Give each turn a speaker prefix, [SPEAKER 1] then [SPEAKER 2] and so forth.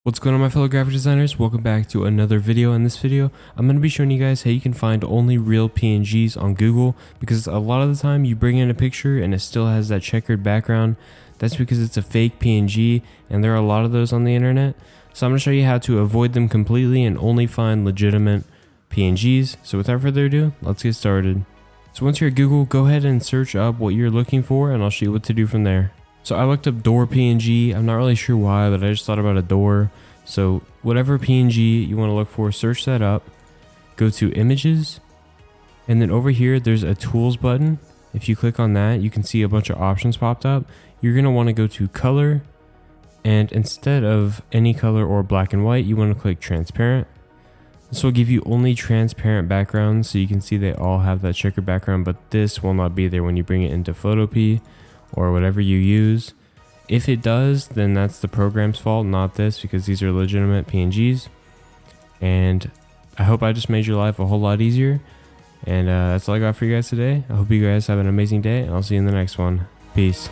[SPEAKER 1] What's going on, my fellow graphic designers? Welcome back to another video. In this video, I'm going to be showing you guys how you can find only real PNGs on Google, because a lot of the time you bring in a picture and it still has that checkered background. That's because it's a fake PNG, and there are a lot of those on the internet. So I'm going to show you how to avoid them completely and only find legitimate PNGs. So without further ado, let's get started. So once you're at Google, go ahead and search up what you're looking for, and I'll show you what to do from there. So I looked up door PNG. I'm not really sure why, but I just thought about a door. So whatever PNG you want to look for, search that up, go to images, and then over here there's a tools button. If you click on that, you can see a bunch of options popped up. You're going to want to go to color, and instead of any color or black and white, you want to click transparent. This will give you only transparent backgrounds, so you can see they all have that checkered background, but this will not be there when you bring it into Photopea or whatever you use. If it does, then that's the program's fault, not this, because these are legitimate PNGs. And I hope I just made your life a whole lot easier. And that's all I got for you guys today. I hope you guys have an amazing day, and I'll see you in the next one. Peace.